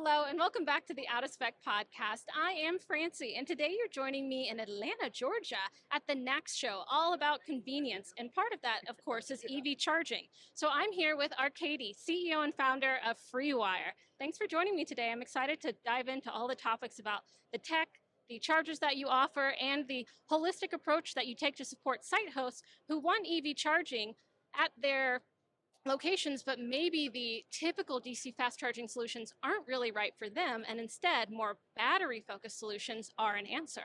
Hello, and welcome back to the Out of Spec podcast. I am Francie, and today you're joining me in Atlanta, Georgia at the NACS show, all about convenience. And part of that, of course, is EV charging. So I'm here with Arcady, CEO and founder of FreeWire. Thanks for joining me today. I'm excited to dive into all the topics about the tech, the chargers that you offer, and the holistic approach that you take to support site hosts who want EV charging at their locations, but maybe the typical DC fast charging solutions aren't really right for them, and instead more battery focused solutions are an answer.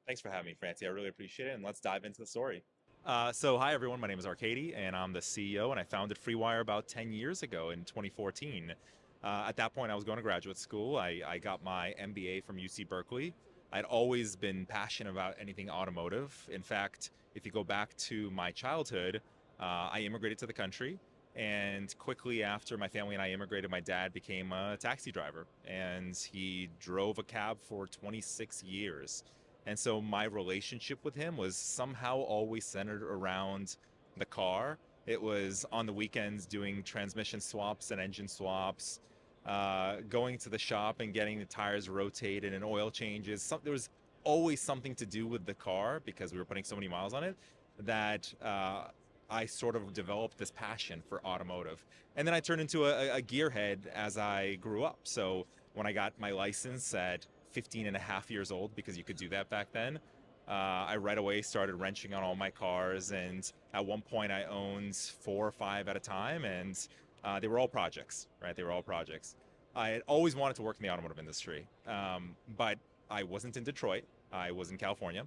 Thanks for having me, Francie. I really appreciate it, and let's dive into the story. Hi everyone, my name is Arcady, and I'm the CEO, and I founded FreeWire about 10 years ago in 2014. At that point, I was going to graduate school. I got my MBA from UC Berkeley. I'd always been passionate about anything automotive. In fact, if you go back to my childhood, I immigrated to the country, and quickly after my family and I immigrated, my dad became a taxi driver, and he drove a cab for 26 years. And so my relationship with him was somehow always centered around the car. It was on the weekends doing transmission swaps and engine swaps, going to the shop and getting the tires rotated and oil changes. There was always something to do with the car because we were putting so many miles on it that I sort of developed this passion for automotive. And then I turned into a gearhead as I grew up. So when I got my license at 15 and a half years old, because you could do that back then, I right away started wrenching on all my cars. And at one point I owned 4 or 5 at a time, and they were all projects, right? They were all projects. I had always wanted to work in the automotive industry, but I wasn't in Detroit. I was in California.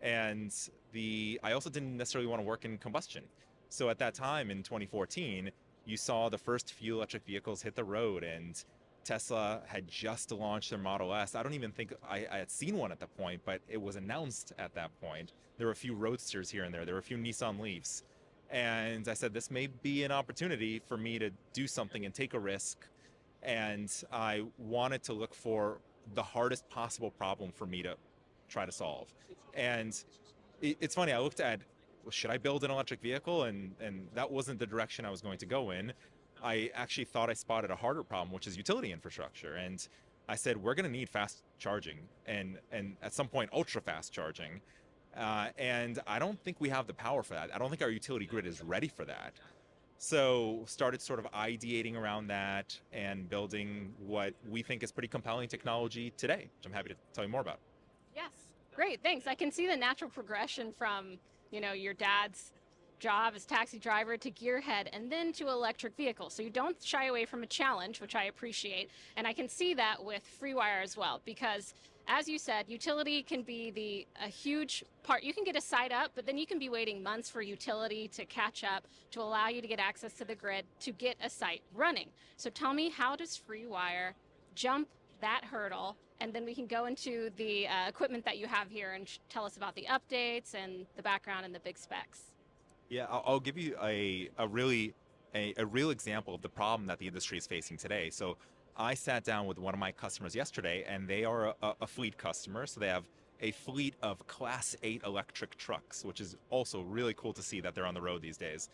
And I also didn't necessarily want to work in combustion. So at that time in 2014, you saw the first few electric vehicles hit the road, and Tesla had just launched their Model S. I don't even think I had seen one at that point, but it was announced at that point. There were a few Roadsters here and there. There were a few Nissan Leafs. And I said, this may be an opportunity for me to do something and take a risk. And I wanted to look for the hardest possible problem for me to try to solve. And it's funny, I looked at, well, should I build an electric vehicle? And that wasn't the direction I was going to go in. I actually thought I spotted a harder problem, which is utility infrastructure. And I said, we're going to need fast charging and at some point ultra fast charging. And I don't think we have the power for that. I don't think our utility grid is ready for that. So started sort of ideating around that and building what we think is pretty compelling technology today, which I'm happy to tell you more about. Yes, great, thanks. I can see the natural progression from, your dad's job as taxi driver to gearhead and then to electric vehicle. So you don't shy away from a challenge, which I appreciate. And I can see that with FreeWire as well, because as you said, utility can be a huge part. You can get a site up, but then you can be waiting months for utility to catch up, to allow you to get access to the grid, to get a site running. So tell me, how does FreeWire jump that hurdle? And then we can go into the equipment that you have here and tell us about the updates and the background and the big specs. Yeah, I'll give you a real example of the problem that the industry is facing today. So I sat down with one of my customers yesterday, and they are a fleet customer. So they have a fleet of Class 8 electric trucks, which is also really cool to see that they're on the road these days.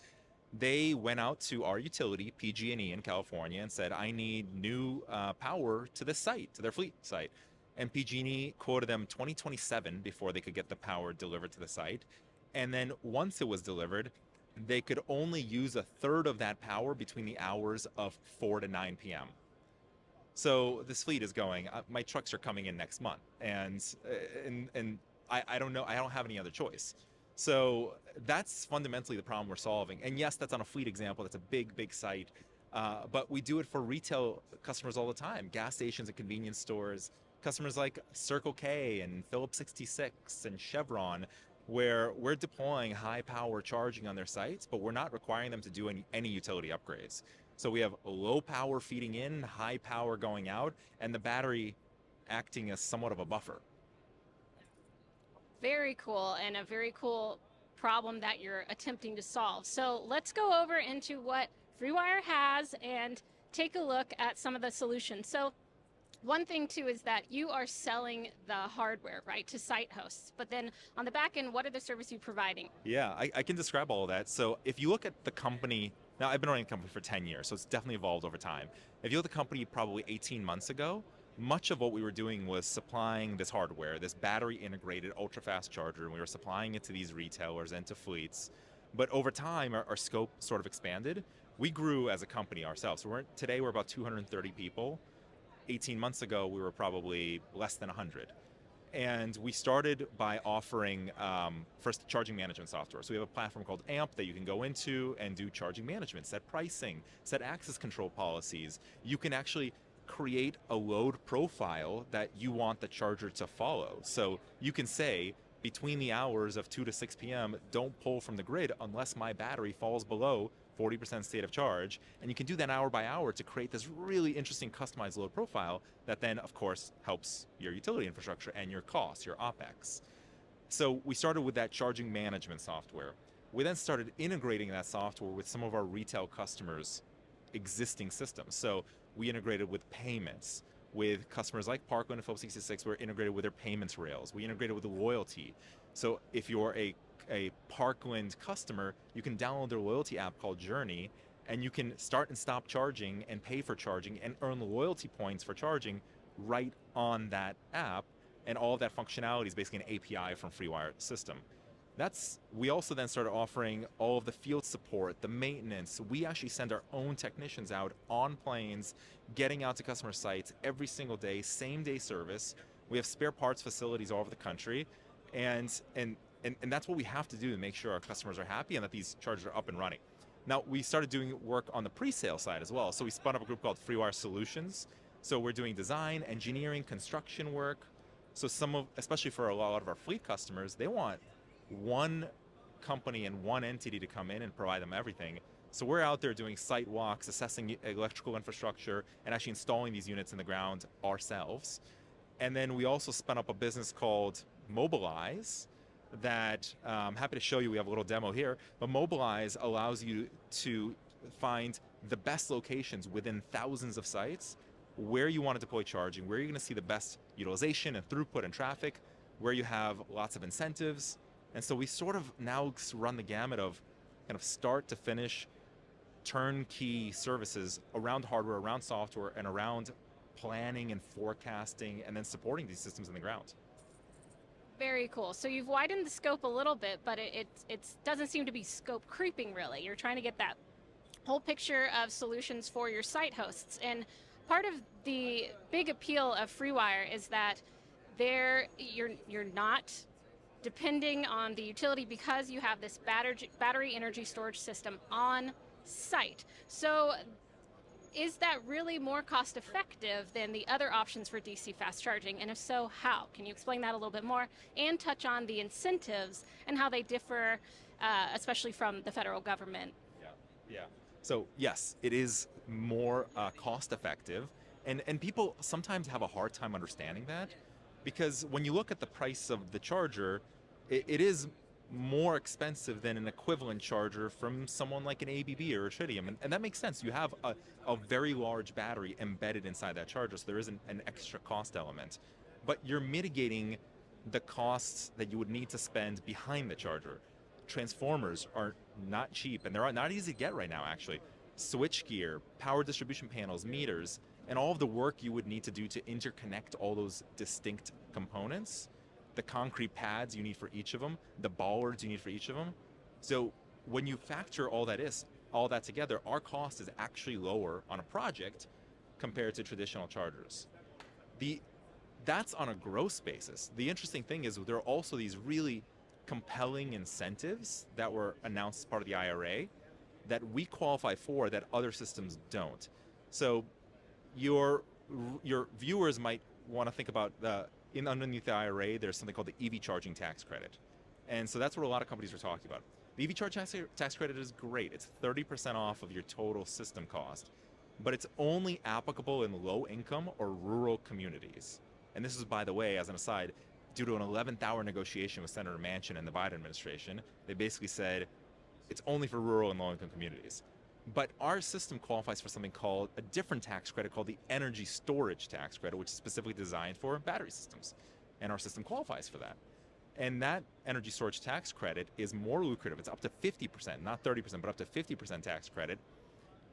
They went out to our utility, PG&E in California, and said, I need new power to this site, to their fleet site. And PG&E quoted them 2027 before they could get the power delivered to the site. And then once it was delivered, they could only use a third of that power between the hours of 4 to 9 p.m. So this fleet is going, my trucks are coming in next month. And I don't know, I don't have any other choice. So that's fundamentally the problem we're solving. And yes, that's on a fleet example. That's a big, big site. But we do it for retail customers all the time. Gas stations and convenience stores, customers like Circle K and Phillips 66 and Chevron, where we're deploying high power charging on their sites, but we're not requiring them to do any utility upgrades. So we have low power feeding in, high power going out, and the battery acting as somewhat of a buffer. Very cool, and a very cool problem that you're attempting to solve. So let's go over into what FreeWire has and take a look at some of the solutions. So One thing too is that you are selling the hardware, right, to site hosts. But then on the back end, what are the services you're providing? Yeah, I can describe all of that. So if you look at the company, now I've been running the company for 10 years, so it's definitely evolved over time. If you look at the company probably 18 months ago, much of what we were doing was supplying this hardware, this battery integrated ultra fast charger, and we were supplying it to these retailers and to fleets. But over time, our scope sort of expanded. We grew as a company ourselves. So today we're about 230 people. 18 months ago, we were probably less than 100. And we started by offering first charging management software. So we have a platform called AMP that you can go into and do charging management, set pricing, set access control policies. You can actually create a load profile that you want the charger to follow. So you can say, between the hours of 2 to 6 p.m., don't pull from the grid unless my battery falls below 40% state of charge. And you can do that hour by hour to create this really interesting customized load profile that then, of course, helps your utility infrastructure and your costs, your OpEx. So we started with that charging management software. We then started integrating that software with some of our retail customers' existing systems. So we integrated with payments. With customers like Parkland and Phillips 66, we're integrated with their payments rails. We integrated with the loyalty. So if you're a Parkland customer, you can download their loyalty app called Journey, and you can start and stop charging and pay for charging and earn loyalty points for charging right on that app. And all of that functionality is basically an API from FreeWire system. We also then started offering all of the field support, the maintenance. We actually send our own technicians out on planes, getting out to customer sites every single day, same day service. We have spare parts facilities all over the country. And that's what we have to do to make sure our customers are happy and that these chargers are up and running. Now, we started doing work on the pre-sale side as well. So we spun up a group called FreeWire Solutions. So we're doing design, engineering, construction work. So especially for a lot of our fleet customers, they want one company and one entity to come in and provide them everything. So we're out there doing site walks, assessing electrical infrastructure, and actually installing these units in the ground ourselves. And then we also spun up a business called Mobilize that I'm happy to show you. We have a little demo here, but Mobilize allows you to find the best locations within thousands of sites where you want to deploy charging, where you're going to see the best utilization and throughput and traffic, where you have lots of incentives. And so we sort of now run the gamut of kind of start to finish turnkey services around hardware, around software, and around planning and forecasting, and then supporting these systems in the ground. Very cool. So you've widened the scope a little bit, but it doesn't seem to be scope creeping really. You're trying to get that whole picture of solutions for your site hosts. And part of the big appeal of FreeWire is that you're not depending on the utility because you have this battery energy storage system on site. So is that really more cost effective than the other options for DC fast charging? And if so, how? Can you explain that a little bit more and touch on the incentives and how they differ, especially from the federal government? Yeah. So yes, it is more cost effective. And people sometimes have a hard time understanding that, because when you look at the price of the charger, it is more expensive than an equivalent charger from someone like an ABB or a Tritium. And that makes sense. You have a very large battery embedded inside that charger, so there isn't an extra cost element. But you're mitigating the costs that you would need to spend behind the charger. Transformers are not cheap, and they're not easy to get right now, actually. Switchgear, power distribution panels, meters, and all of the work you would need to do to interconnect all those distinct components, the concrete pads you need for each of them, the bollards you need for each of them. So when you factor all that together, our cost is actually lower on a project compared to traditional chargers. That's on a gross basis. The interesting thing is there are also these really compelling incentives that were announced as part of the IRA that we qualify for that other systems don't. So your viewers might want to think about underneath the IRA, there's something called the EV charging tax credit. And so that's what a lot of companies are talking about. The EV charging tax credit is great. It's 30% off of your total system cost, but it's only applicable in low income or rural communities. And this is, by the way, as an aside, due to an 11th hour negotiation with Senator Manchin and the Biden administration, they basically said it's only for rural and low income communities. But our system qualifies for something called a different tax credit called the energy storage tax credit, which is specifically designed for battery systems. And our system qualifies for that. And that energy storage tax credit is more lucrative. It's up to 50%, not 30%, but up to 50% tax credit.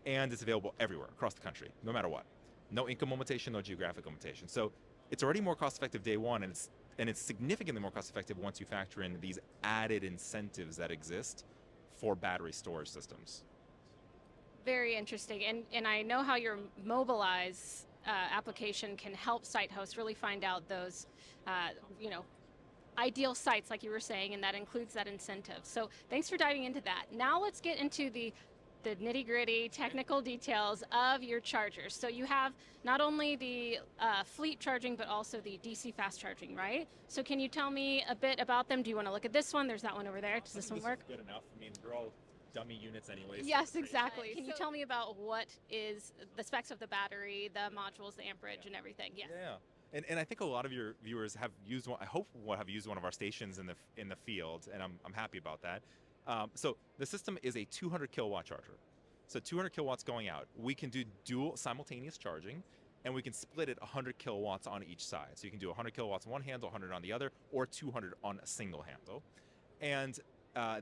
And it's available everywhere across the country, no matter what. No income limitation, no geographic limitation. So it's already more cost effective day one, and it's significantly more cost effective once you factor in these added incentives that exist for battery storage systems. Very interesting. And I know how your Mobilize application can help site hosts really find out those, you know, ideal sites, like you were saying, and that includes that incentive. So thanks for diving into that. Now let's get into the nitty-gritty technical details of your chargers. So you have not only the fleet charging, but also the DC fast charging, right? So can you tell me a bit about them? Do you want to look at this one? There's that one over there. Does this one work? Good enough. I mean, they're all dummy units anyways. Yes, exactly. Can you tell me about what is the specs of the battery, the modules, the amperage, and everything? Yes. Yeah. And I think a lot of your viewers have used one. I hope will have used one of our stations in the field, and I'm happy about that. So the system is a 200 kilowatt charger. So 200 kilowatts going out. We can do dual simultaneous charging, and we can split it 100 kilowatts on each side. So you can do 100 kilowatts on one handle, 100 on the other, or 200 on a single handle. And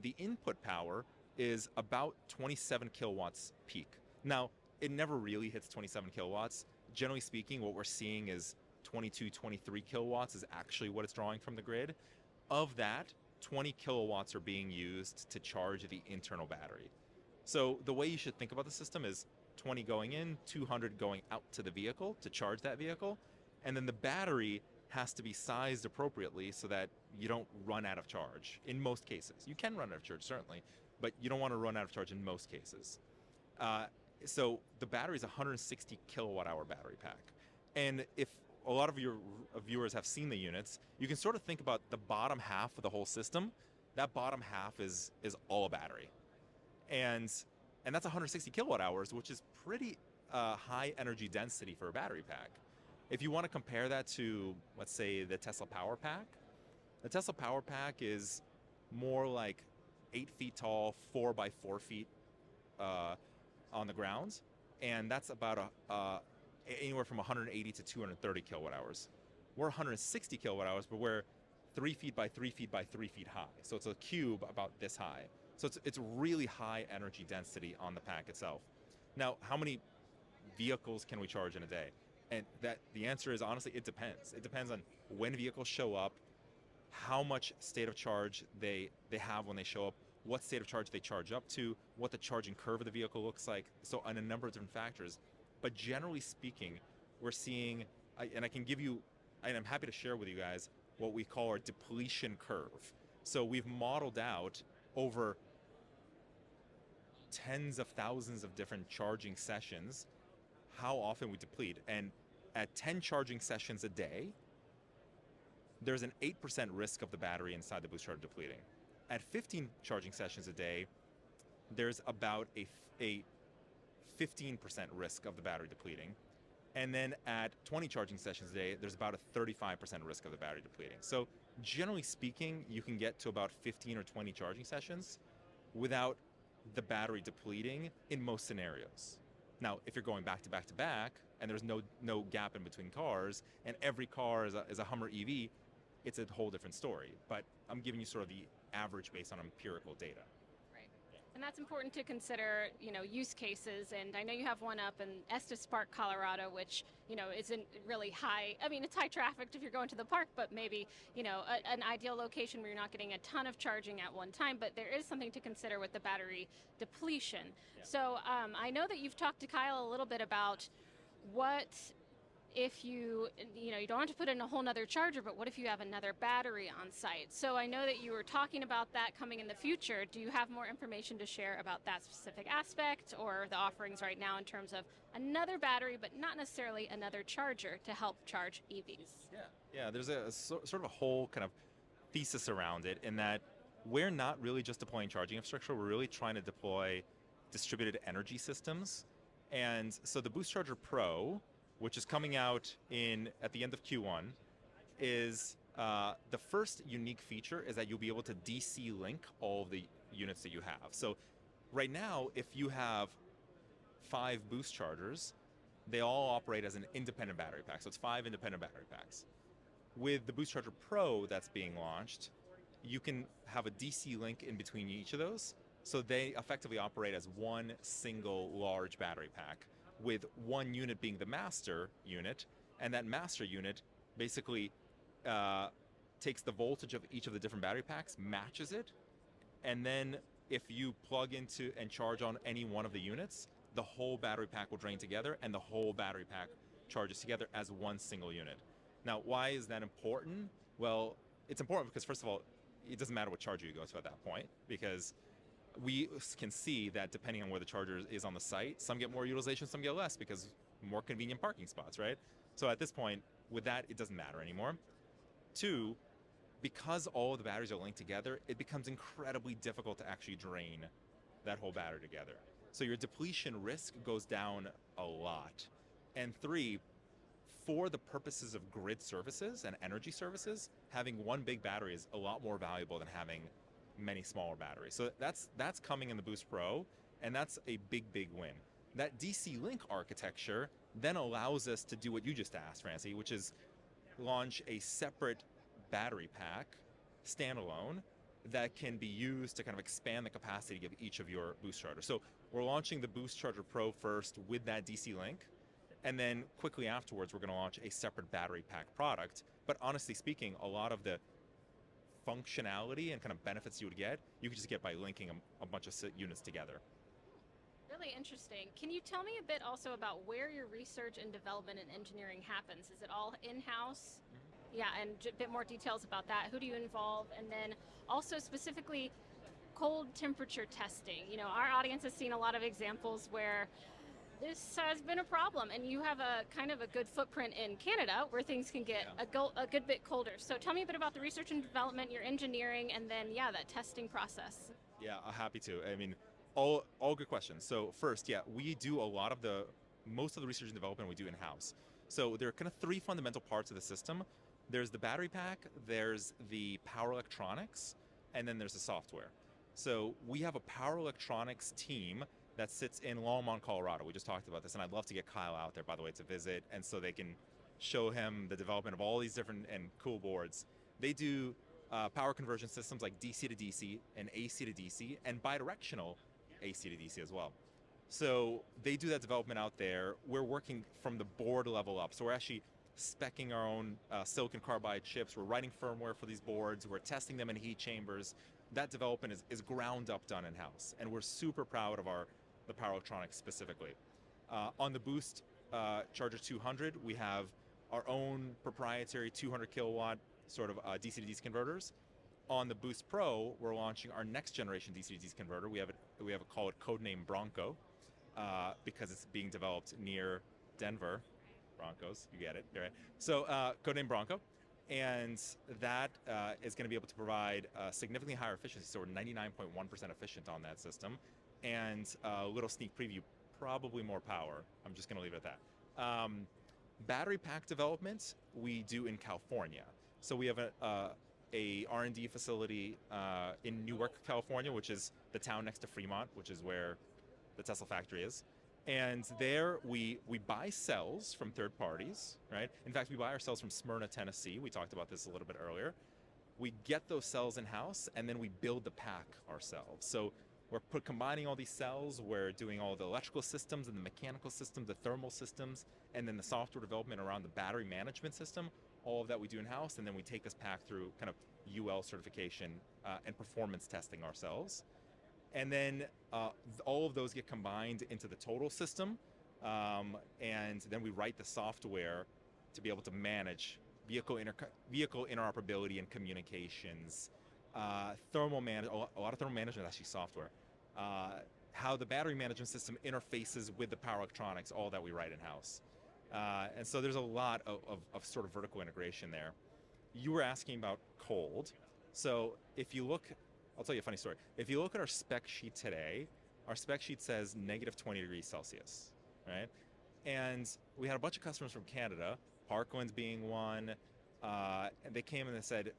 the input power is about 27 kilowatts peak. Now, it never really hits 27 kilowatts. Generally speaking, what we're seeing is 22, 23 kilowatts is actually what it's drawing from the grid. Of that, 20 kilowatts are being used to charge the internal battery. So the way you should think about the system is 20 going in, 200 going out to the vehicle to charge that vehicle, and then the battery has to be sized appropriately so that you don't run out of charge in most cases. You can run out of charge, certainly, but you don't want to run out of charge in most cases. So the battery is a 160 kilowatt hour battery pack. And if a lot of your viewers have seen the units, you can sort of think about the bottom half of the whole system. That bottom half is all a battery. And that's 160 kilowatt hours, which is pretty high energy density for a battery pack. If you want to compare that to, let's say, the Tesla Power Pack, the Tesla Power Pack is more like 8 feet tall, 4 by 4 feet on the ground, and that's about anywhere from 180 to 230 kilowatt hours. We're 160 kilowatt hours, but we're 3 feet by 3 feet by 3 feet high. So it's a cube about this high. So it's really high energy density on the pack itself. Now, how many vehicles can we charge in a day? And the answer is, honestly, it depends. It depends on when vehicles show up, how much state of charge they have when they show up, what state of charge they charge up to, what the charging curve of the vehicle looks like, so on a number of different factors. But generally speaking, we're seeing, and I can give you, and I'm happy to share with you guys, what we call our depletion curve. So we've modeled out over tens of thousands of different charging sessions how often we deplete. And at 10 charging sessions a day, there's an 8% risk of the battery inside the boost charger depleting. At 15 charging sessions a day, there's about a 15% risk of the battery depleting. And then at 20 charging sessions a day, there's about a 35% risk of the battery depleting. So generally speaking, you can get to about 15 or 20 charging sessions without the battery depleting in most scenarios. Now, if you're going back to back to back, and there's no gap in between cars, and every car is a Hummer EV, it's a whole different story. But I'm giving you sort of the average based on empirical data. Right. And that's important to consider, use cases. And I know you have one up in Estes Park, Colorado, which, isn't really high. I mean, it's high trafficked if you're going to the park, but maybe, an ideal location where you're not getting a ton of charging at one time. But there is something to consider with the battery depletion. Yeah. So I know that you've talked to Kyle a little bit about what if you don't have to put in a whole nother charger, but what if you have another battery on site? So I know that you were talking about that coming in the future. Do you have more information to share about that specific aspect or the offerings right now in terms of another battery, but not necessarily another charger to help charge EVs? Yeah. There's a sort of a whole kind of thesis around it in that we're not really just deploying charging infrastructure. We're really trying to deploy distributed energy systems. And so the Boost Charger Pro, which is coming out at the end of Q1, is the first unique feature is that you'll be able to DC link all of the units that you have. So right now, if you have 5 boost chargers. They all operate as an independent battery pack, so it's 5 independent battery packs. With the Boost Charger Pro that's being launched, you can have a DC link in between each of those, so they effectively operate as one single large battery pack, with one unit being the master unit, and that master unit basically takes the voltage of each of the different battery packs, matches it, and then if you plug into and charge on any one of the units, the whole battery pack will drain together and the whole battery pack charges together as one single unit. Now, why is that important? Well, it's important because, first of all, it doesn't matter what charger you go to at that point, because we can see that depending on where the charger is on the site, some get more utilization, some get less, because more convenient parking spots, right? So at this point, with that, it doesn't matter anymore. 2, because all of the batteries are linked together, it becomes incredibly difficult to actually drain that whole battery together. So your depletion risk goes down a lot. And 3, for the purposes of grid services and energy services, having one big battery is a lot more valuable than having many smaller batteries. So that's coming in the Boost Pro, and that's a big win. That DC Link architecture then allows us to do what you just asked, Francie, which is launch a separate battery pack, standalone, that can be used to kind of expand the capacity of each of your boost chargers. So we're launching the Boost Charger Pro first with that DC Link, and then quickly afterwards we're going to launch a separate battery pack product. But honestly speaking, a lot of the functionality and kind of benefits you would get, you could just get by linking a bunch of units together. Really interesting. Can you tell me a bit also about where your research and development and engineering happens? Is it all in-house? Yeah, and a bit more details about that. Who do you involve? And then also specifically cold temperature testing. You know, our audience has seen a lot of examples where this has been a problem, and you have a kind of a good footprint in Canada where things can get a good bit colder. So tell me a bit about the research and development, your engineering, and then, that testing process. Yeah, happy to. I mean, all good questions. So first, we do most of the research and development we do in-house. So there are kind of 3 fundamental parts of the system. There's the battery pack, there's the power electronics, and then there's the software. So we have a power electronics team that sits in Longmont, Colorado. We just talked about this, and I'd love to get Kyle out there, by the way, to visit, and so they can show him the development of all these different and cool boards. They do power conversion systems like DC to DC and AC to DC, and bidirectional AC to DC as well. So they do that development out there. We're working from the board level up. So we're actually speccing our own silicon carbide chips. We're writing firmware for these boards. We're testing them in heat chambers. That development is ground up done in-house, and we're super proud of the power electronics specifically. On the Boost Charger 200, we have our own proprietary 200 kilowatt sort of DC to DC converters. On the Boost Pro, we're launching our next generation DC to DC converter. We have it called codename Bronco because it's being developed near Denver. Broncos, you get it, right? So codename Bronco, and that is going to be able to provide significantly higher efficiency. So we're 99.1% efficient on that system, and a little sneak preview, probably more power. I'm just going to leave it at that. Battery pack development we do in California. So we have a R&D facility in Newark, California, which is the town next to Fremont, which is where the Tesla factory is. And there we buy cells from third parties, right? In fact, we buy our cells from Smyrna, Tennessee. We talked about this a little bit earlier. We get those cells in-house, and then we build the pack ourselves. So we're combining all these cells. We're doing all the electrical systems and the mechanical systems, the thermal systems, and then the software development around the battery management system. All of that we do in-house, and then we take this pack through kind of UL certification and performance testing ourselves. And then all of those get combined into the total system, and then we write the software to be able to manage vehicle interoperability and communications, thermal management. A lot of thermal management is actually software. How the battery management system interfaces with the power electronics, all that we write in-house. And so there's a lot of sort of vertical integration there. You were asking about cold. So if you look, I'll tell you a funny story. If you look at our spec sheet today, our spec sheet says negative 20 degrees Celsius, right? And we had a bunch of customers from Canada, Parkland's being one, and they came and they said,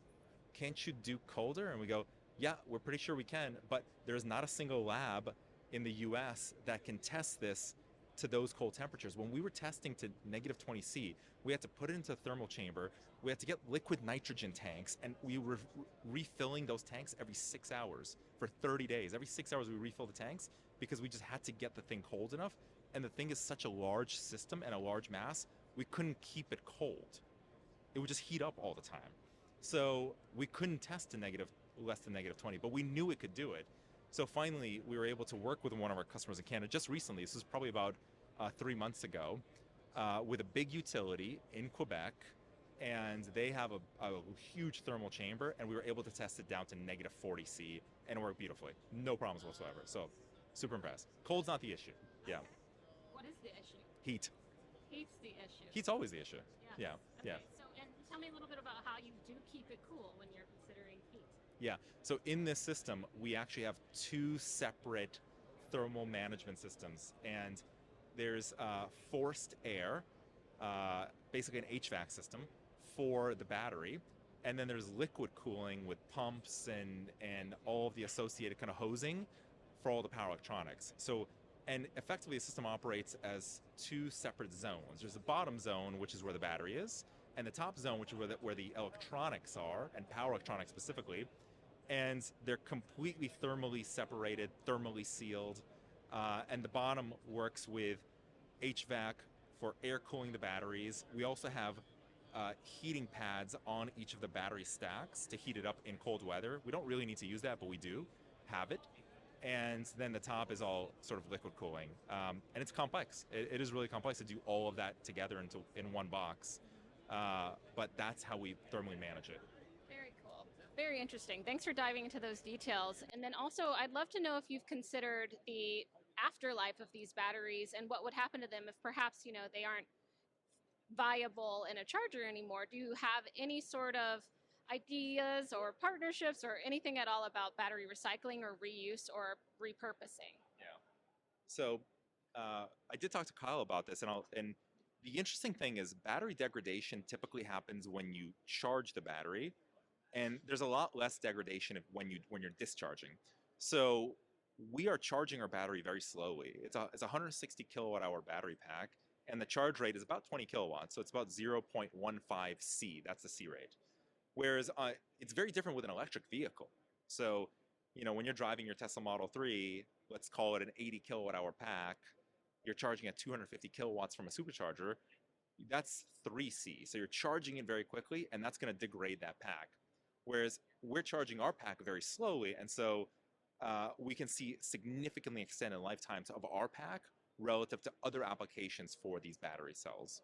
can't you do colder? And we go, yeah, we're pretty sure we can, but there's not a single lab in the US that can test this to those cold temperatures. When we were testing to -20°C, we had to put it into a thermal chamber. We had to get liquid nitrogen tanks, and we were refilling those tanks every 6 hours for 30 days. Every 6 hours we refill the tanks because we just had to get the thing cold enough. And the thing is such a large system and a large mass, we couldn't keep it cold. It would just heat up all the time. So we couldn't test to less than -20, but we knew it could do it. So finally, we were able to work with one of our customers in Canada just recently. This was probably about 3 months ago, with a big utility in Quebec, and they have a huge thermal chamber, and we were able to test it down to -40°C, and it worked beautifully. No problems whatsoever. So super impressed. Cold's not the issue. Yeah. What is the issue? Heat. Heat's the issue. Heat's always the issue. Yeah. Okay. Yeah. So, and tell me a little bit about how you do keep it cool when you're considering heat. Yeah, so in this system, we actually have 2 separate thermal management systems, and there's forced air, basically an HVAC system for the battery, and then there's liquid cooling with pumps and all of the associated kind of hosing for all the power electronics. So, and effectively the system operates as 2 separate zones. There's the bottom zone, which is where the battery is, and the top zone, which is where the electronics are, and power electronics specifically. And they're completely thermally separated, thermally sealed. And the bottom works with HVAC for air cooling the batteries. We also have heating pads on each of the battery stacks to heat it up in cold weather. We don't really need to use that, but we do have it. And then the top is all sort of liquid cooling. And it's complex. It is really complex to do all of that together in one box. But that's how we thermally manage it. Very interesting. Thanks for diving into those details. And then also, I'd love to know if you've considered the afterlife of these batteries and what would happen to them if perhaps, they aren't viable in a charger anymore. Do you have any sort of ideas or partnerships or anything at all about battery recycling or reuse or repurposing? Yeah. So I did talk to Kyle about this, and the interesting thing is battery degradation typically happens when you charge the battery. And there's a lot less degradation when you're discharging. So we are charging our battery very slowly. It's a 160 kilowatt hour battery pack, and the charge rate is about 20 kilowatts. So it's about 0.15 C. That's the C rate. Whereas it's very different with an electric vehicle. So, when you're driving your Tesla Model 3, let's call it an 80 kilowatt hour pack, you're charging at 250 kilowatts from a supercharger, that's 3C. So you're charging it very quickly, and that's going to degrade that pack. Whereas we're charging our pack very slowly, and so we can see significantly extended lifetimes of our pack relative to other applications for these battery cells.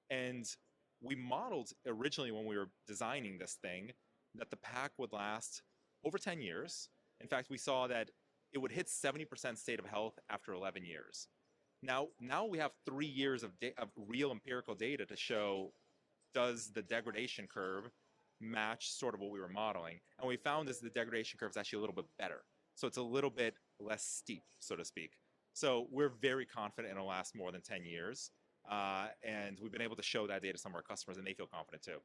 And we modeled originally when we were designing this thing that the pack would last over 10 years. In fact, we saw that it would hit 70% state of health after 11 years. Now we have 3 years of real empirical data to show, does the degradation curve match sort of what we were modeling? And what we found is the degradation curve is actually a little bit better. So it's a little bit less steep, so to speak. So we're very confident it'll last more than 10 years. And we've been able to show that data to some of our customers, and they feel confident too.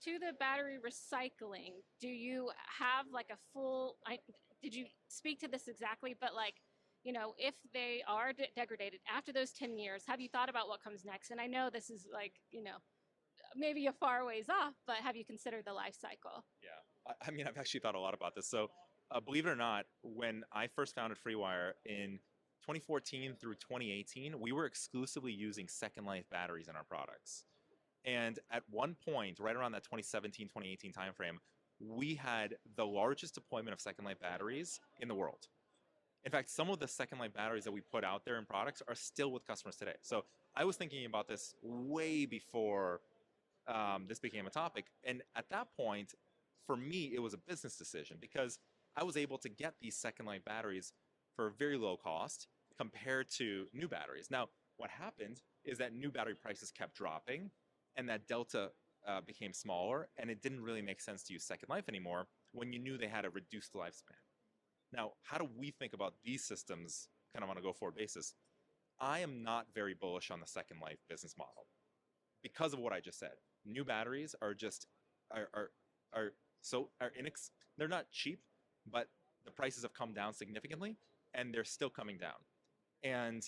To the battery recycling, do you have like a full, did you speak to this exactly, but if they are degraded after those 10 years, have you thought about what comes next? And I know this is maybe a far ways off, but have you considered the life cycle? Yeah, I mean, I've actually thought a lot about this. So believe it or not, when I first founded FreeWire in 2014 through 2018, we were exclusively using second life batteries in our products. And at one point, right around that 2017, 2018 timeframe, we had the largest deployment of second life batteries in the world. In fact, some of the second life batteries that we put out there in products are still with customers today. So I was thinking about this way before this became a topic. And at that point, for me, it was a business decision because I was able to get these second life batteries for a very low cost compared to new batteries. Now, what happened is that new battery prices kept dropping and that delta became smaller, and it didn't really make sense to use second life anymore when you knew they had a reduced lifespan. Now, how do we think about these systems kind of on a go-forward basis? I am not very bullish on the second life business model because of what I just said. New batteries are just they're not cheap, but the prices have come down significantly, and they're still coming down. And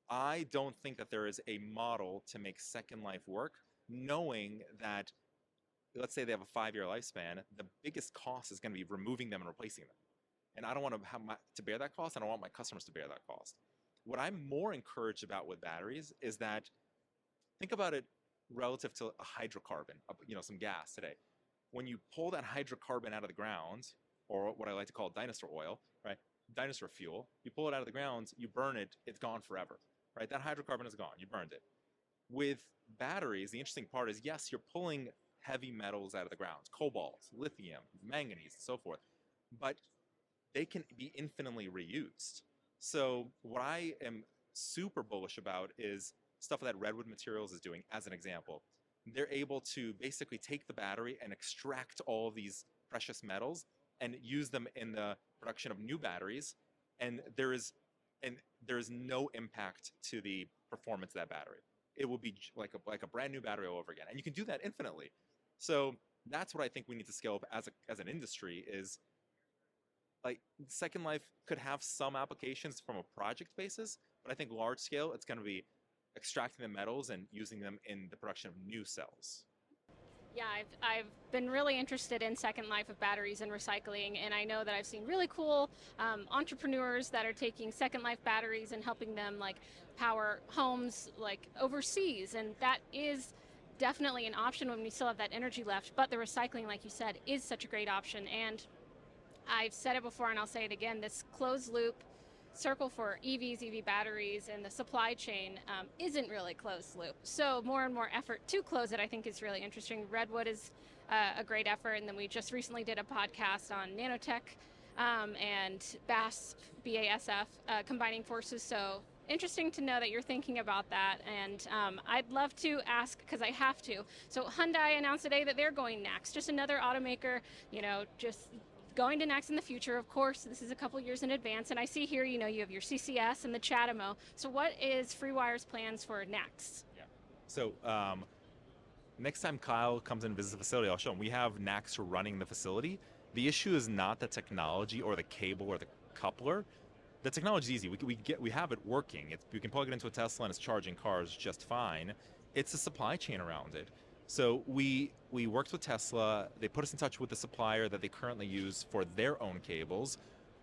I don't think that there is a model to make Second Life work, knowing that, let's say they have a 5-year lifespan, the biggest cost is going to be removing them and replacing them. And I don't want to have to bear that cost. I don't want my customers to bear that cost. What I'm more encouraged about with batteries is that, think about it relative to a hydrocarbon, some gas today. When you pull that hydrocarbon out of the ground, or what I like to call dinosaur oil, right? Dinosaur fuel, you pull it out of the ground, you burn it, it's gone forever, right? That hydrocarbon is gone, you burned it. With batteries, the interesting part is, yes, you're pulling heavy metals out of the ground, cobalt, lithium, manganese, and so forth, but they can be infinitely reused. So what I am super bullish about is stuff that Redwood Materials is doing, as an example. They're able to basically take the battery and extract all of these precious metals and use them in the production of new batteries, and there is no impact to the performance of that battery. It will be like a brand new battery all over again, and you can do that infinitely. So that's what I think we need to scale up as an industry. Is like Second Life could have some applications from a project basis, but I think large scale it's going to be extracting the metals and using them in the production of new cells. Yeah, I've been really interested in Second Life of batteries and recycling, and I know that I've seen really cool entrepreneurs that are taking Second Life batteries and helping them like power homes like overseas, and that is definitely an option when we still have that energy left. But the recycling, like you said, is such a great option, and I've said it before and I'll say it again, this closed loop circle for EVs, EV batteries, and the supply chain isn't really closed loop. So more and more effort to close it, I think, is really interesting. Redwood is a great effort, and then we just recently did a podcast on nanotech and BASF combining forces. So interesting to know that you're thinking about that, and I'd love to ask, because I have to. So Hyundai announced today that they're going NACS, just another automaker, just going to NACS in the future. Of course, this is a couple years in advance, and I see here, you have your CCS and the CHAdeMO. So what is FreeWire's plans for NACS? Yeah. So next time Kyle comes and visits the facility, I'll show him. We have NACS running the facility. The issue is not the technology or the cable or the coupler. The technology is easy. We have it working. We can plug it into a Tesla and it's charging cars just fine. It's the supply chain around it. So we worked with Tesla. They put us in touch with the supplier that they currently use for their own cables.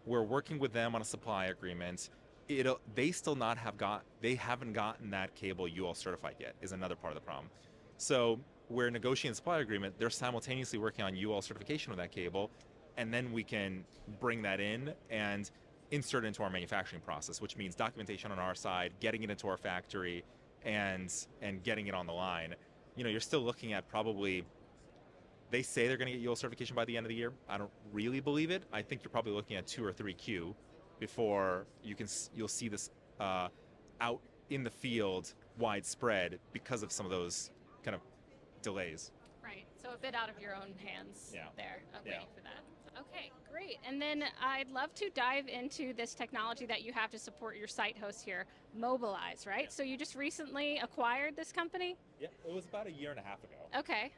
We're working with them on a supply agreement. They haven't gotten that cable UL certified yet, is another part of the problem. So we're negotiating a supply agreement. They're simultaneously working on UL certification of that cable, and then we can bring that in and insert it into our manufacturing process, which means documentation on our side, getting it into our factory, and getting it on the line. You're still looking at probably, they say they're going to get UL certification by the end of the year. I don't really believe it. I think you're probably looking at 2 or 3Q before you'll see this out in the field widespread because of some of those kind of delays. Right. So a bit out of your own hands there, waiting for that. Okay, great. And then I'd love to dive into this technology that you have to support your site host here, Mobilize, right? Yeah. So you just recently acquired this company? Yeah, it was about a year and a half ago. Okay.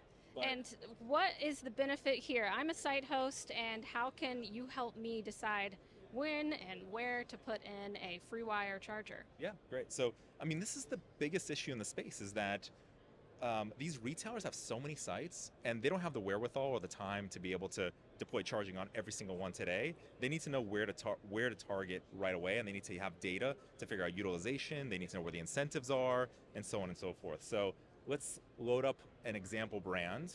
And what is the benefit here? I'm a site host, and how can you help me decide when and where to put in a FreeWire charger? Yeah, great. So, this is the biggest issue in the space, is that these retailers have so many sites, and they don't have the wherewithal or the time to be able to deploy charging on every single one today. They need to know where to target right away, and they need to have data to figure out utilization. They need to know where the incentives are, and so on and so forth. So let's load up an example brand.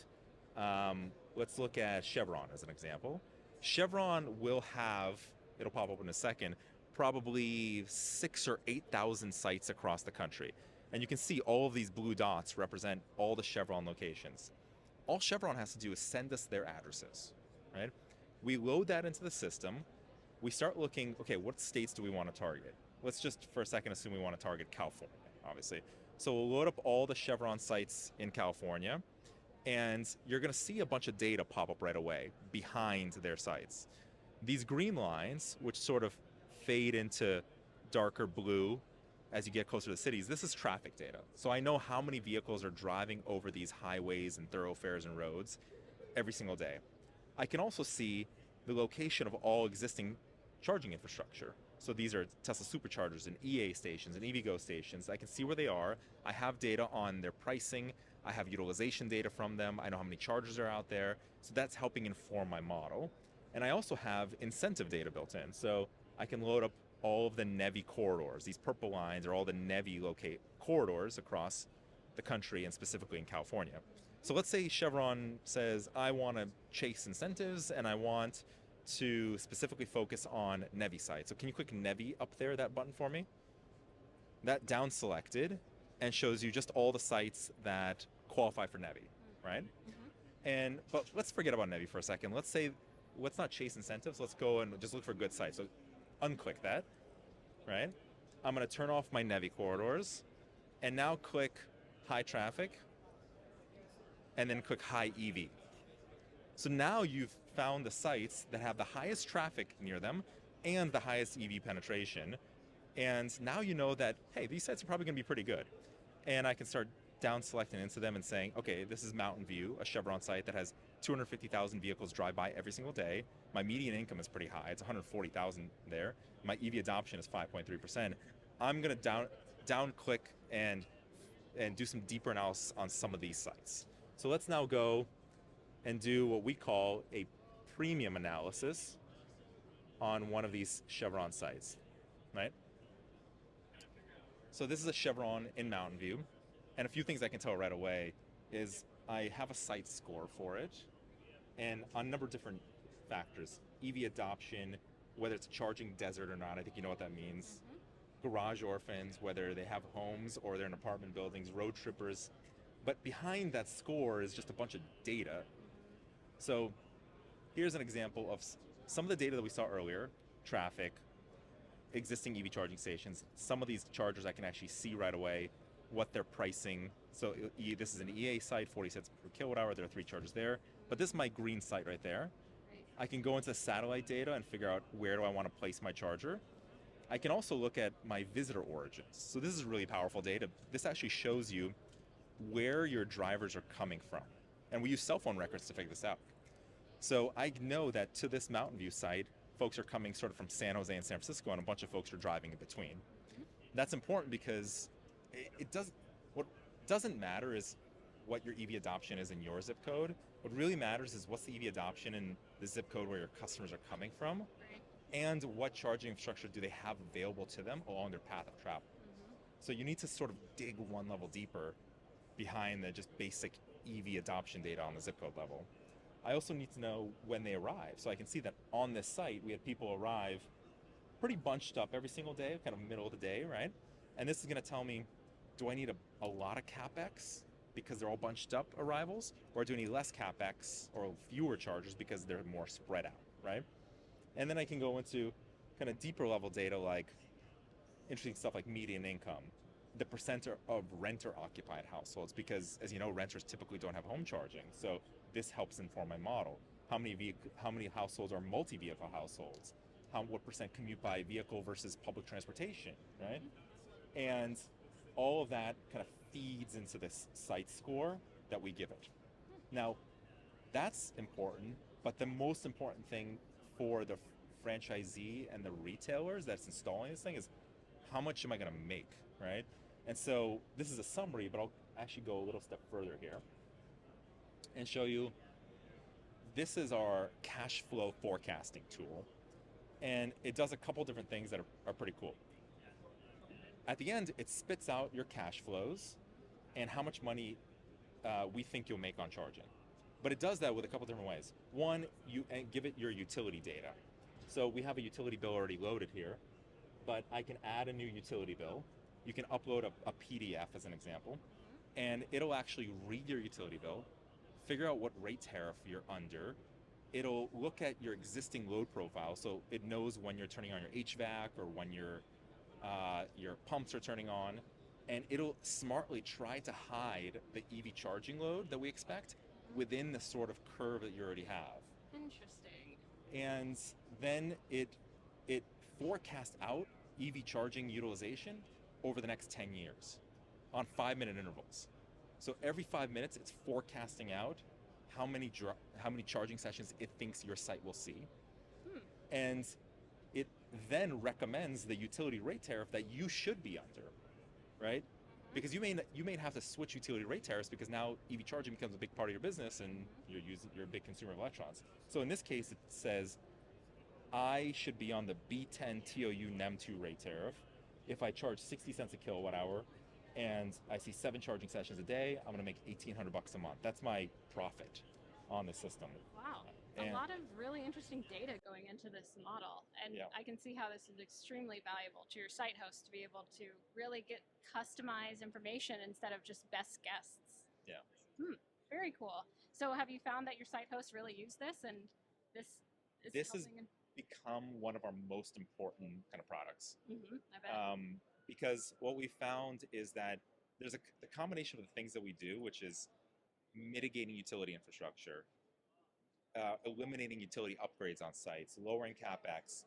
Let's look at Chevron as an example. Chevron will have, it'll pop up in a second, probably 6,000 or 8,000 sites across the country. And you can see all of these blue dots represent all the Chevron locations. All Chevron has to do is send us their addresses, right? We load that into the system. We start looking, okay, what states do we want to target? Let's just for a second assume we want to target California, obviously. So we'll load up all the Chevron sites in California, and you're going to see a bunch of data pop up right away behind their sites. These green lines, which sort of fade into darker blue as you get closer to the cities, this is traffic data. So I know how many vehicles are driving over these highways and thoroughfares and roads every single day. I can also see the location of all existing charging infrastructure. So these are Tesla superchargers and EA stations and EVgo stations. I can see where they are. I have data on their pricing. I have utilization data from them. I know how many chargers are out there. So that's helping inform my model. And I also have incentive data built in. So I can load up all of the NEVI corridors. These purple lines are all the NEVI locate corridors across the country and specifically in California. So let's say Chevron says, I want to chase incentives and I want to specifically focus on NEVI sites. So can you click NEVI up there, that button for me? That down selected and shows you just all the sites that qualify for NEVI, right? But let's forget about NEVI for a second. Let's not chase incentives. Let's go and just look for good sites. So unclick that, right? I'm going to turn off my NEVI corridors and now click high traffic and then click high EV. So now you've found the sites that have the highest traffic near them and the highest EV penetration. And now you know that, hey, these sites are probably going to be pretty good. And I can start down selecting into them and saying, okay, this is Mountain View, a Chevron site that has 250,000 vehicles drive by every single day. My median income is pretty high. It's 140,000 there. My EV adoption is 5.3%. I'm going to down click and do some deeper analysis on some of these sites. So let's now go and do what we call a premium analysis on one of these Chevron sites, right? So this is a Chevron in Mountain View, and a few things I can tell right away is I have a site score for it, and on a number of different factors, EV adoption, whether it's a charging desert or not, I think you know what that means. Garage orphans, whether they have homes or they're in apartment buildings, road trippers. But behind that score is just a bunch of data. So here's an example of some of the data that we saw earlier: traffic, existing EV charging stations. Some of these chargers I can actually see right away what they're pricing. So this is an EA site, 40 cents per kilowatt hour. There are 3 chargers there. But this is my green site right there. I can go into satellite data and figure out where do I want to place my charger. I can also look at my visitor origins. So this is really powerful data. This actually shows you where your drivers are coming from. And we use cell phone records to figure this out. So I know that to this Mountain View site, folks are coming sort of from San Jose and San Francisco, and a bunch of folks are driving in between. That's important because what doesn't matter is what your EV adoption is in your zip code. What really matters is what's the EV adoption in the zip code where your customers are coming from, and what charging infrastructure do they have available to them along their path of travel. So you need to sort of dig one level deeper behind the just basic EV adoption data on the zip code level. I also need to know when they arrive. So I can see that on this site, we had people arrive pretty bunched up every single day, kind of middle of the day, right? And this is gonna tell me, do I need a lot of CapEx because they're all bunched up arrivals, or do I need less CapEx or fewer chargers because they're more spread out, right? And then I can go into kind of deeper level data like interesting stuff like median income, the percent of renter-occupied households, because as you know, renters typically don't have home charging. So this helps inform my model. How many households are multi-vehicle households? What percent commute by vehicle versus public transportation, right? And all of that kind of feeds into this site score that we give it. Now, that's important, but the most important thing for the franchisee and the retailers that's installing this thing is how much am I gonna make, right? And so this is a summary, but I'll actually go a little step further here and show you, this is our cash flow forecasting tool. And it does a couple different things that are pretty cool. At the end, it spits out your cash flows and how much money we think you'll make on charging. But it does that with a couple different ways. One, you give it your utility data. So we have a utility bill already loaded here, but I can add a new utility bill. You can upload a PDF as an example, and it'll actually read your utility bill, figure out what rate tariff you're under. It'll look at your existing load profile, so it knows when you're turning on your HVAC or when your pumps are turning on, and it'll smartly try to hide the EV charging load that we expect within the sort of curve that you already have. Interesting. And then it forecasts out EV charging utilization over the next 10 years on 5-minute intervals. So every 5 minutes, it's forecasting out how many charging sessions it thinks your site will see. And it then recommends the utility rate tariff that you should be under, right? Because you may have to switch utility rate tariffs because now EV charging becomes a big part of your business and you're a big consumer of electrons. So in this case, it says I should be on the B10 TOU NEM2 rate tariff. If I charge 60 cents a kilowatt hour and I see 7 charging sessions a day, I'm going to make $1,800 a month. That's my profit on the system. Wow. And a lot of really interesting data going into this model. And Yeah. I can see how this is extremely valuable to your site host to be able to really get customized information instead of just best guesses. Yeah. Very cool. So have you found that your site hosts really use this and this is This has helping? become one of our most important kind of products. I bet. Because what we found is that there's the combination of the things that we do, which is mitigating utility infrastructure, eliminating utility upgrades on sites, lowering capex.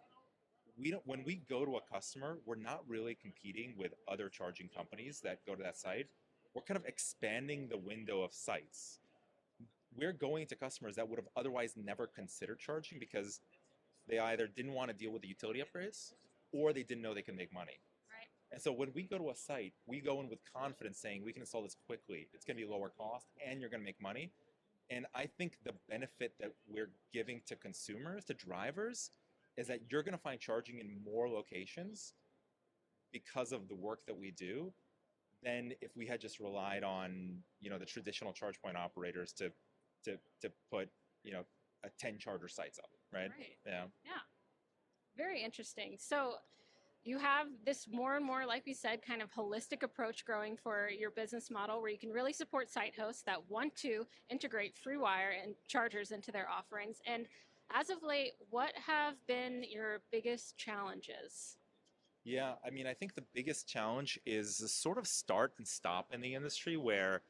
When we go to a customer, we're not really competing with other charging companies that go to that site. We're kind of expanding the window of sites. We're going to customers that would have otherwise never considered charging because they either didn't want to deal with the utility upgrades or they didn't know they could make money. Right. And so when we go to a site, we go in with confidence saying we can install this quickly, it's going to be lower cost, and you're going to make money. And I think the benefit that we're giving to consumers, to drivers, is that you're going to find charging in more locations because of the work that we do than if we had just relied on, the traditional charge point operators to put, 10 charger sites up, right? Right. Yeah. Yeah. Very interesting. So you have this more and more, like we said, kind of holistic approach growing for your business model where you can really support site hosts that want to integrate FreeWire and chargers into their offerings. And as of late, what have been your biggest challenges? Yeah, I mean, I think the biggest challenge is the sort of start and stop in the industry where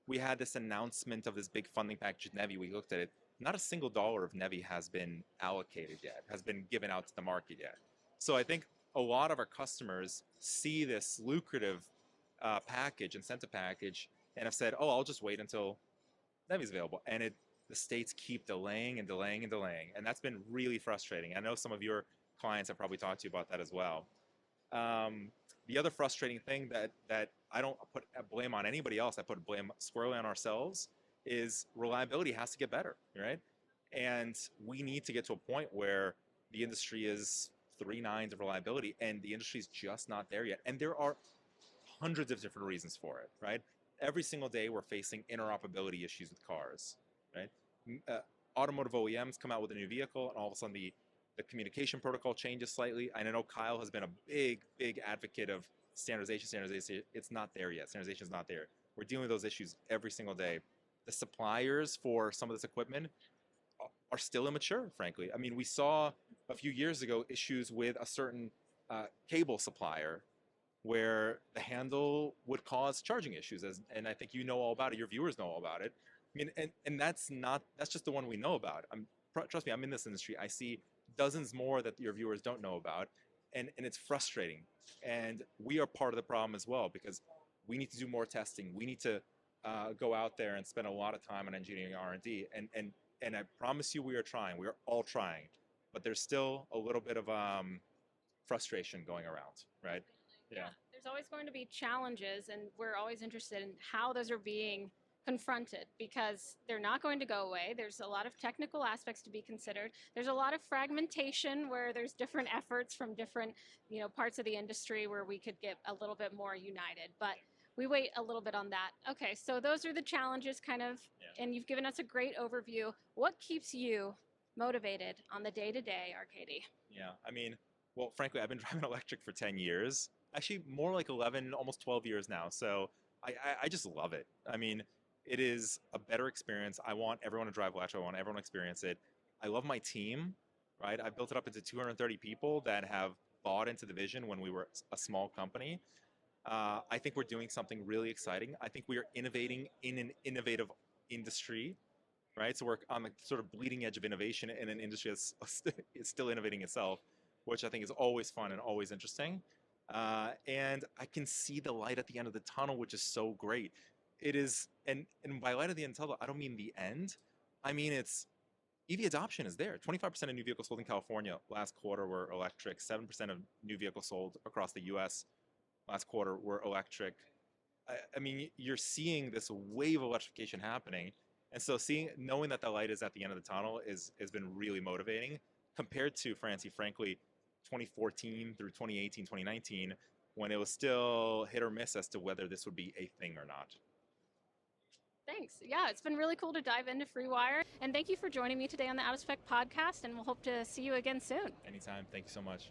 we had this announcement of this big funding package at NEVI. We looked at it. Not a single dollar of NEVI has been allocated yet, has been given out to the market yet. So I think a lot of our customers see this lucrative incentive package, and have said, "Oh, I'll just wait until NEVI's available." And the states keep delaying and delaying and delaying, and that's been really frustrating. I know some of your clients have probably talked to you about that as well. The other frustrating thing that I don't put blame on anybody else, I put blame squarely on ourselves, is reliability has to get better, right? And we need to get to a point where the industry is 3 nines of reliability, and the industry is just not there yet. And there are hundreds of different reasons for it, right? Every single day we're facing interoperability issues with cars, right? Automotive OEMs come out with a new vehicle, and all of a sudden the communication protocol changes slightly. I know Kyle has been a big advocate of standardization. It's not there yet. Standardization is not there. We're dealing with those issues every single day. The suppliers for some of this equipment are still immature, frankly. I mean, we saw a few years ago issues with a certain cable supplier where the handle would cause charging issues, and I think you know all about it. Your viewers know all about it. I mean, and that's just the one we know about. Trust me, I'm in this industry. I see dozens more that your viewers don't know about, and it's frustrating. And we are part of the problem as well because we need to do more testing. We need to go out there and spend a lot of time on engineering R&D. And I promise you, we are trying. We are all trying, but there's still a little bit of frustration going around, right? Yeah. There's always going to be challenges, and we're always interested in how those are being confronted because they're not going to go away. There's a lot of technical aspects to be considered. There's a lot of fragmentation where there's different efforts from different, parts of the industry where we could get a little bit more united. But we wait a little bit on that. Okay, so those are the challenges kind of, and you've given us a great overview. What keeps you motivated on the day-to-day, Arcady? Yeah, I mean, well, frankly, I've been driving electric for 10 years. Actually, more like 11, almost 12 years now. So I just love it. I mean, it is a better experience. I want everyone to drive electric. I want everyone to experience it. I love my team, right? I built it up into 230 people that have bought into the vision when we were a small company. I think we're doing something really exciting. I think we are innovating in an innovative industry, right? So we're on the sort of bleeding edge of innovation in an industry that's is still innovating itself, which I think is always fun and always interesting. And I can see the light at the end of the tunnel, which is so great. It is, and by light at the end of the tunnel, I don't mean the end. I mean, it's, EV adoption is there. 25% of new vehicles sold in California last quarter were electric. 7% of new vehicles sold across the U.S. last quarter were electric. I mean, you're seeing this wave of electrification happening. And so knowing that the light is at the end of the tunnel has been really motivating compared to, Francie, frankly, 2014 through 2018, 2019, when it was still hit or miss as to whether this would be a thing or not. Thanks. Yeah, it's been really cool to dive into FreeWire. And thank you for joining me today on the Out of Spec podcast. And we'll hope to see you again soon. Anytime. Thank you so much.